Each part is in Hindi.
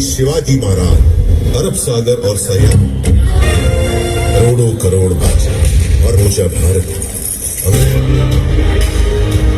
शिवाजी महाराज, अरब सागर और सह्याद्री, करोड़ों करोड़ बादशाह और रोजा भारत,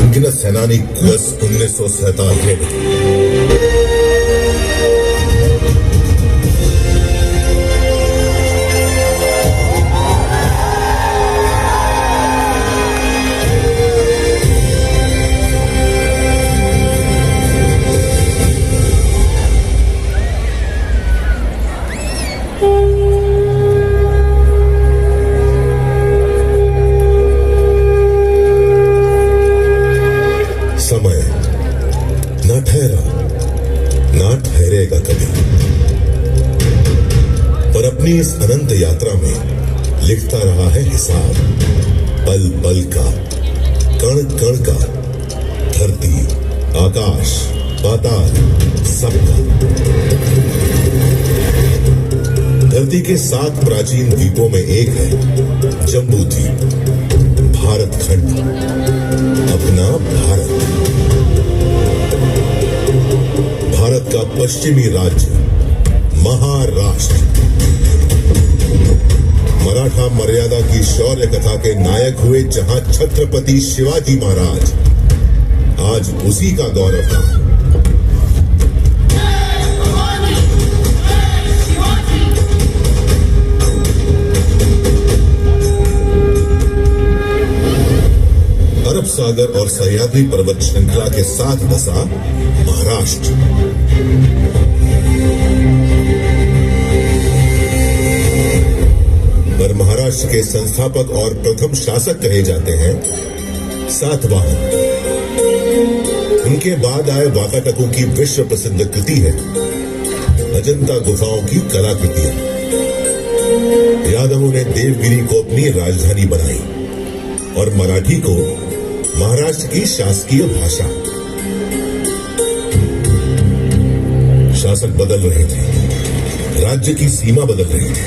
अनगिनत सेनानी वर्ष 1947 में। समय ना ठहरा, ना ठहरेगा कभी, पर अपनी इस अनंत यात्रा में लिखता रहा है हिसाब, पल पल का, कण कण का, धरती, आकाश, पाताल, सबका। धरती के 7 प्राचीन द्वीपों में एक है जम्बू द्वीप, भारत खंड, अपना भारत। भारत का पश्चिमी राज्य महाराष्ट्र, मराठा मर्यादा की शौर्य कथा के नायक हुए जहां छत्रपति शिवाजी महाराज, आज उसी का गौरव था। अरब सागर और सह्याद्री पर्वत श्रृंखला के साथ बसा महाराष्ट्र। पर महाराष्ट्र के संस्थापक और प्रथम शासक कहे जाते हैं सातवाहन। उनके बाद आए वाकाटकों की विश्व प्रसिद्ध कृति है अजंता गुफाओं की कलाकृतियां। यादवों ने देवगिरी को अपनी राजधानी बनाई और मराठी को महाराष्ट्र की शासकीय भाषा। शासक बदल रहे थे, राज्य की सीमा बदल रही थी।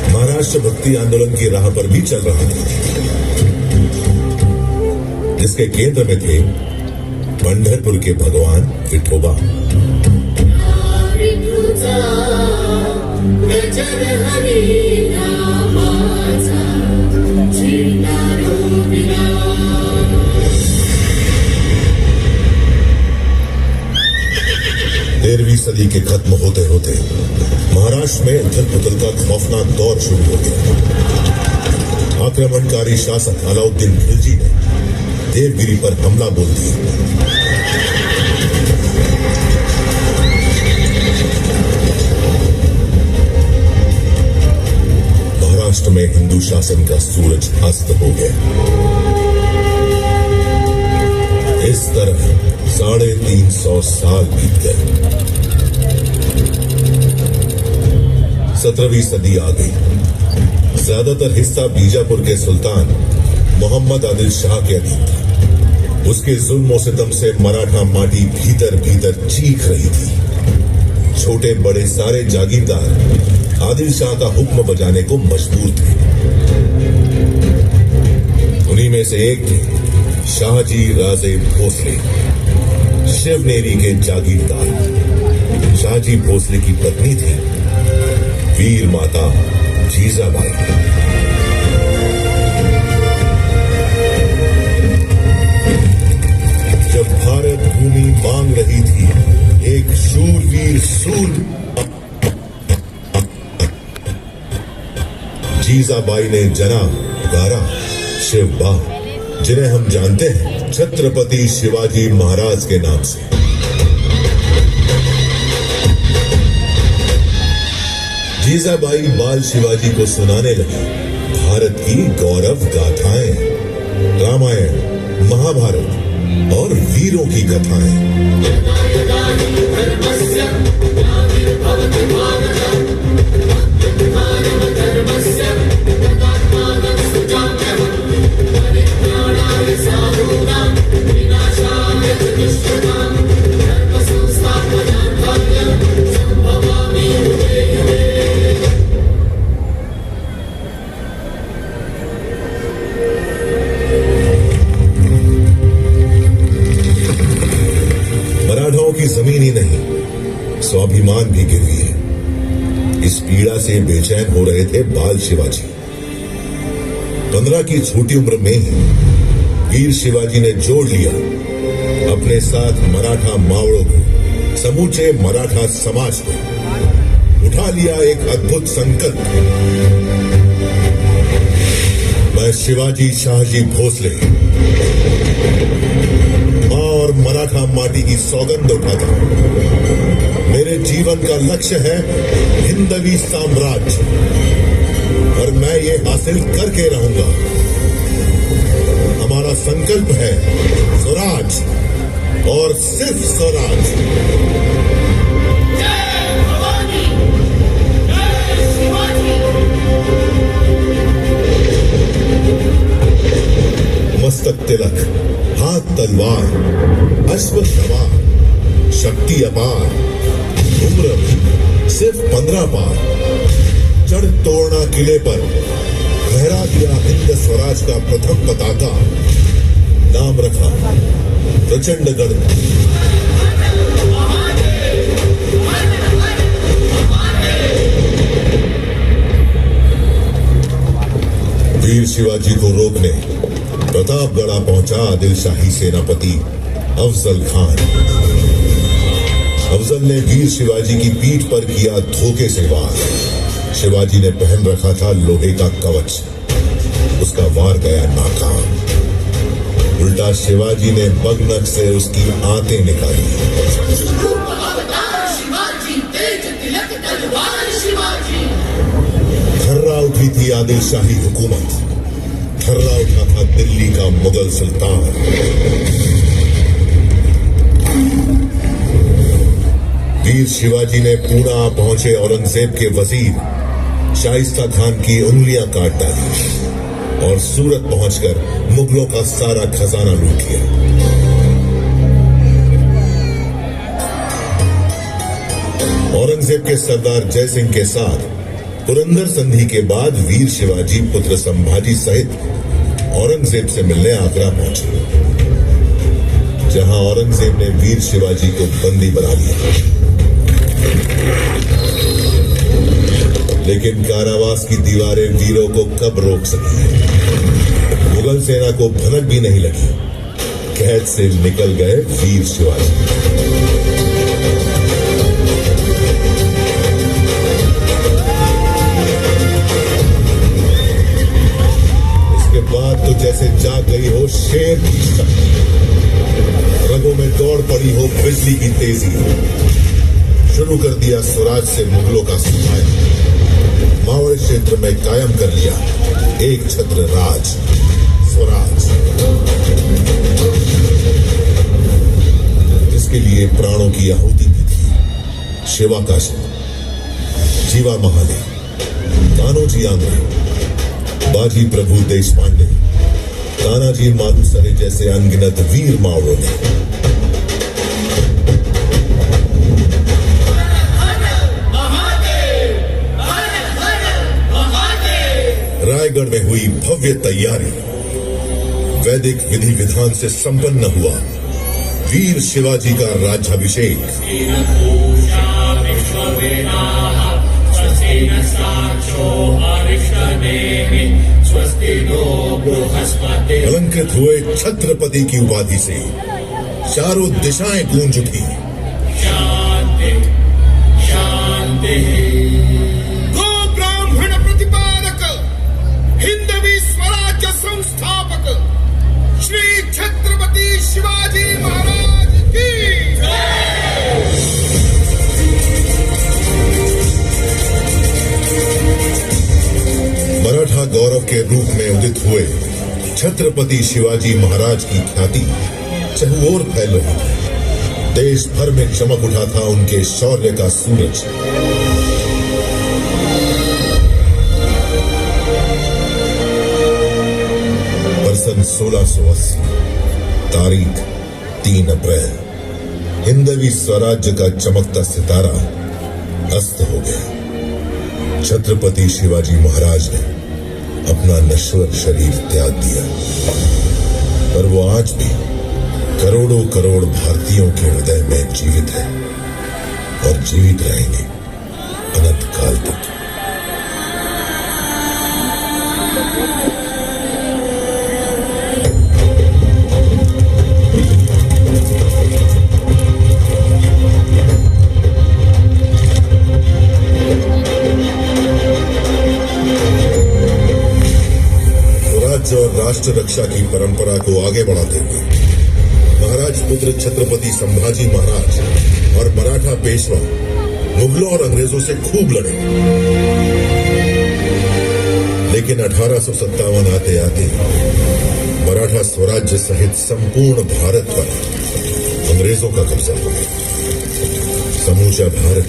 महाराष्ट्र भक्ति आंदोलन की राह पर भी चल रहा था, जिसके केंद्र में थे पंढरपुर के भगवान विठोबा। तेरहवीं सदी के खत्म होते होते महाराष्ट्र में उथल पुथल का खौफनाक दौर शुरू हो गया। आक्रमणकारी शासक अलाउद्दीन खिलजी ने देवगिरी पर हमला बोल दिया। महाराष्ट्र में हिंदू शासन का सूरज अस्त हो गया। इस तरह 350 साल बीत गए। 17वीं सदी आ गई। ज्यादातर हिस्सा बीजापुर के सुल्तान मोहम्मद आदिल शाह के अधीन था। उसके जुल्म सितम से मराठा माटी भीतर भीतर चीख रही थी। छोटे बड़े सारे जागीरदार आदिल शाह का हुक्म बजाने को मजबूर थे। उन्हीं में से एक थे शाहजी राजे भोसले, शिवनेरी के जागीरदार। शाहजी भोसले की पत्नी थी वीर माता जीजाबाई। जब भारत भूमि मांग रही थी एक शूरवीर सूर, जीजाबाई ने जनाब पुकारा शिवबा, जिन्हें हम जानते हैं छत्रपति शिवाजी महाराज के नाम से। जीजाबाई बाल शिवाजी को सुनाने लगी भारत की गौरव गाथाएं, रामायण, महाभारत और वीरों की कथाएं। मराठाओं की जमीन ही नहीं, स्वाभिमान भी गिरवी है। इस पीड़ा से बेचैन हो रहे थे बाल शिवाजी। 15 की छोटी उम्र में ही वीर शिवाजी ने जोड़ लिया अपने साथ मराठा मावड़ों को, समूचे मराठा समाज को। उठा लिया एक अद्भुत संकल्प। मैं शिवाजी शाहजी भोसले मां और मराठा माटी की सौगंध उठाता हूं। मेरे जीवन का लक्ष्य है हिंदवी साम्राज्य और मैं ये हासिल करके रहूंगा। हमारा संकल्प है स्वराज और सिर्फ स्वराज। मस्तक तिलक, हाथ तलवार, अश्व सवार, शक्ति अपार, उम्र सिर्फ 15 पार। चढ़ तोड़ना किले पर, फहरा दिया हिंद स्वराज का प्रथम पताका। नाम रखा प्रचंडगढ़। वीर शिवाजी को रोकने प्रतापगढ़ पहुंचा आदिल शाही सेनापति अफजल खान। अफजल ने वीर शिवाजी की पीठ पर किया धोखे से वार। शिवाजी ने पहन रखा था लोहे का कवच, उसका वार गया नाकाम। उल्टा शिवाजी ने बगनक से उसकी आंतें निकाली। थर्रा उठी थी आदिल शाही हुकूमत, थर्रा उठा था दिल्ली का मुगल सुल्तान। वीर शिवाजी ने पूना पहुंचे औरंगजेब के वजीर शाइस्ता खान की उंगलियां काट डाली और सूरत पहुंचकर मुगलों का सारा खजाना लूट लिया। औरंगजेब के सरदार जय सिंह के साथ पुरंदर संधि के बाद वीर शिवाजी पुत्र संभाजी सहित औरंगजेब से मिलने आगरा पहुंचे, जहां औरंगजेब ने वीर शिवाजी को बंदी बना लिया। लेकिन कारावास की दीवारें वीरों को कब रोक सकी। मुगल सेना को भनक भी नहीं लगी। कैद से निकल गए वीर शिवाजी। बात तो जैसे जाग गई हो शेर की शक्ति, रगों में दौड़ पड़ी हो बिजली की तेजी। शुरू कर दिया स्वराज से मुगलों का सफाया। मावड़ क्षेत्र में कायम कर लिया एक छत्र राज, स्वराज, जिसके लिए प्राणों की आहुति दी थी शिवा काशी, जीवा महाले, कान्होजी आंग्रे, बाजी प्रभु देशपांडे, तानाजी मालुसरे जैसे अनगिनत वीर मावड़ों ने। रायगढ़ में हुई भव्य तैयारी। वैदिक विधि विधान से संपन्न हुआ वीर शिवाजी का राज्याभिषेक। अलंकृत हुए छत्रपति की उपाधि से चारों दिशाएं गूंज उठी। शांति शांति। गो ब्राह्मण प्रतिपादक, हिंदवी स्वराज्य संस्थापक श्री छत्रपति शिवाजी महाराज की मराठा गौरव के रूप में उदित हुए छत्रपति शिवाजी महाराज की ख्याति चहुओर फैल रही थी। देश भर में चमक उठा था उनके शौर्य का सूरज। वर्ष 1680, तारीख 3 अप्रैल। हिंदवी स्वराज्य का चमकता सितारा अस्त हो गया। छत्रपति शिवाजी महाराज ने अपना नश्वर शरीर त्याग दिया, पर वो आज भी करोड़ों करोड़ भारतीयों के हृदय में जीवित है। और जीवित रहेंगे अनंत काल तक। स्वराज्य और राष्ट्र रक्षा की परंपरा को आगे बढ़ाते हुए महाराज पुत्र छत्रपति संभाजी महाराज और मराठा पेशवा मुगलों और अंग्रेजों से खूब लड़े, लेकिन 1857 आते आते मराठा स्वराज्य सहित संपूर्ण भारत पर अंग्रेजों का कब्जा हो गया। समूचा भारत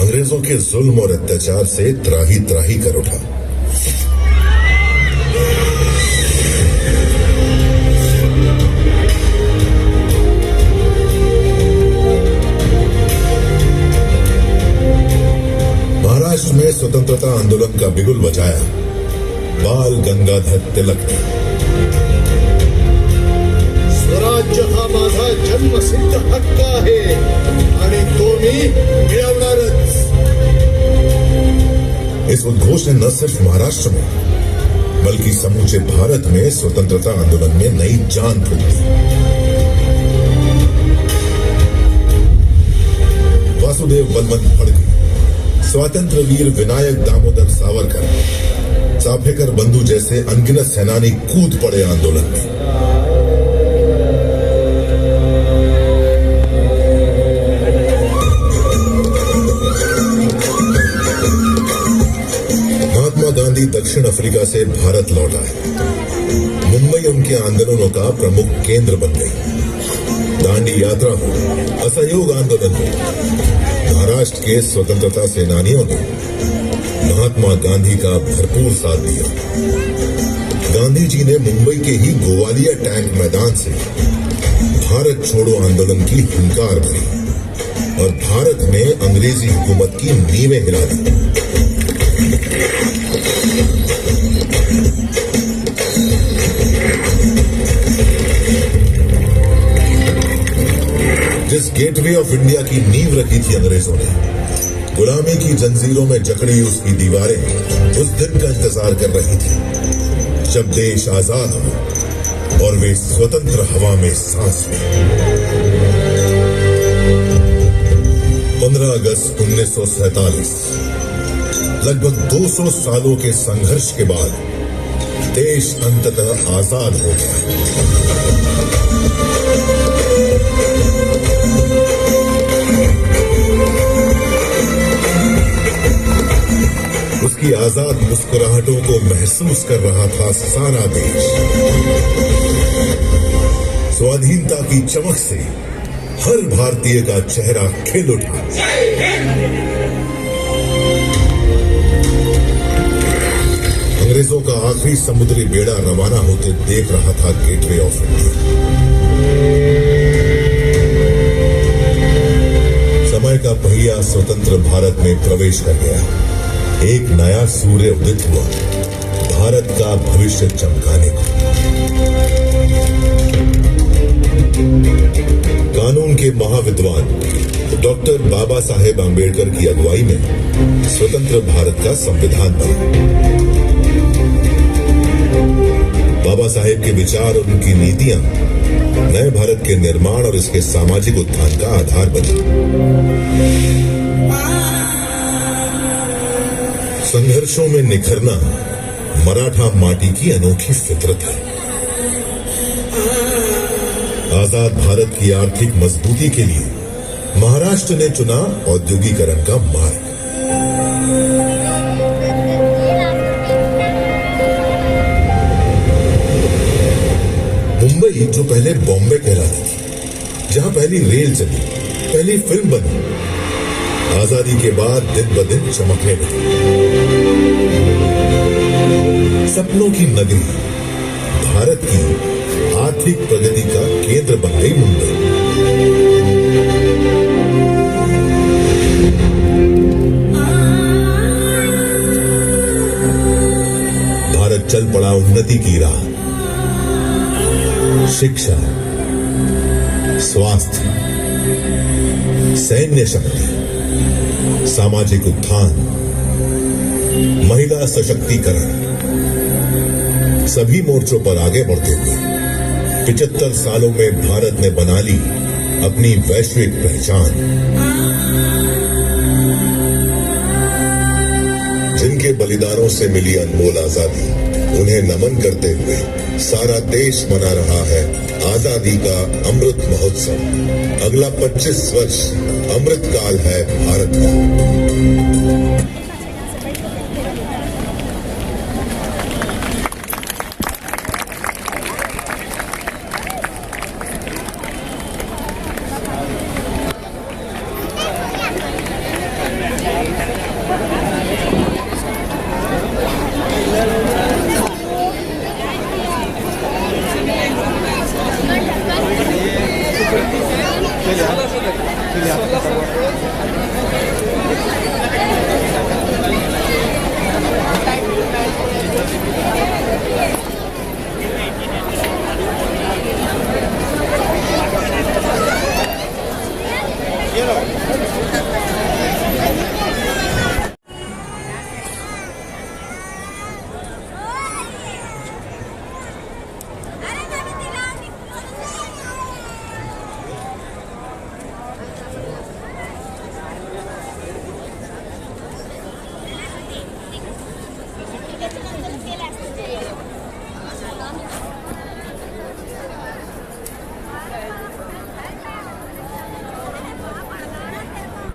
अंग्रेजों के जुल्म और अत्याचार से त्राही त्राही कर उठा। महाराष्ट्र में स्वतंत्रता आंदोलन का बिगुल बजाया बाल गंगाधर तिलक ने। स्वराज्य हा माझा जन्मसिद्ध हक्क आहे आणि तो मी मिळवणारच। इस उद्घोष ने न सिर्फ महाराष्ट्र में बल्कि समूचे भारत में स्वतंत्रता आंदोलन में नई जान फूंक दी। वासुदेव बलवंत फड़के, स्वातंत्र वीर विनायक दामोदर सावरकर, चाफेकर बंधु जैसे अनगिनत सेनानी कूद पड़े आंदोलन में। महात्मा गांधी दक्षिण अफ्रीका से भारत लौट आए। मुंबई उनके आंदोलनों का प्रमुख केंद्र बन गई। दांडी यात्रा हो, असहयोग आंदोलन हो, महाराष्ट्र के स्वतंत्रता सेनानियों ने महात्मा गांधी का भरपूर साथ दिया। गांधी जी ने मुंबई के ही गोवालिया टैंक मैदान से भारत छोड़ो आंदोलन की हुंकार भरी और भारत में अंग्रेजी हुकूमत की नींवें हिला दी। जिस गेटवे ऑफ इंडिया की नींव रखी थी अंग्रेजों ने, गुलामी की जंजीरों में जकड़ी उसकी दीवारें उस दिन का इंतजार कर रही थी जब देश आजाद हो और वे स्वतंत्र हवा में सांस लें। 15 अगस्त 1947 लगभग 200 सालों के संघर्ष के बाद देश अंततः आजाद हो गया। उसकी आजाद मुस्कुराहटों को महसूस कर रहा था सारा देश। स्वाधीनता की चमक से हर भारतीय का चेहरा खिल उठा। अंग्रेजों का आखिरी समुद्री बेड़ा रवाना होते देख रहा था गेटवे ऑफ इंडिया। समय का पहिया स्वतंत्र भारत में प्रवेश कर गया। एक नया सूर्य उदित हुआ भारत का भविष्य चमकाने को। कानून के महाविद्वान डॉक्टर बाबा साहेब आंबेडकर की अगुवाई में स्वतंत्र भारत का संविधान बना। बाबा साहेब के विचार और उनकी नीतियां नए भारत के निर्माण और इसके सामाजिक उत्थान का आधार बनी। संघर्षों में निखरना मराठा माटी की अनोखी फितरत है। आजाद भारत की आर्थिक मजबूती के लिए महाराष्ट्र ने चुना औद्योगिकरण का मार्ग। मुंबई जो पहले बॉम्बे कहलाती थी, जहां पहली रेल चली, पहली फिल्म बनी, आजादी के बाद दिन ब दिन चमकने लगी। सपनों की नगरी, भारत की आर्थिक प्रगति का केंद्र बन गई मुंबई। भारत चल पड़ा उन्नति की राह। शिक्षा, स्वास्थ्य, सैन्य शक्ति, सामाजिक उत्थान, महिला सशक्तिकरण, सभी मोर्चों पर आगे बढ़ते हुए 75 सालों में भारत ने बना ली अपनी वैश्विक पहचान। जिनके बलिदानों से मिली अनमोल आजादी, उन्हें नमन करते हुए सारा देश मना रहा है आजादी का अमृत महोत्सव। अगला 25 वर्ष अमृत काल है भारत का।